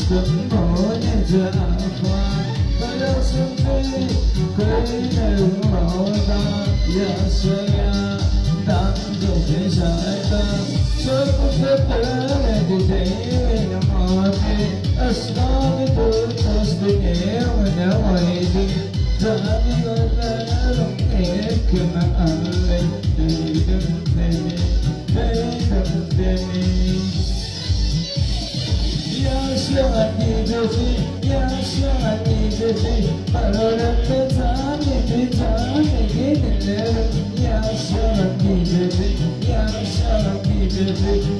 Aşkım bu nece afan Kalasın ki köylerim orada Yaşayan dandı dışarıda Çok böyle gideyim abi Aslanı tutmaz benim ne vaydi Tabi gözlerim ekme ağrı Değdim beni Yaşayan gidesi Kararında tane gidilerim Yaşayan gidesi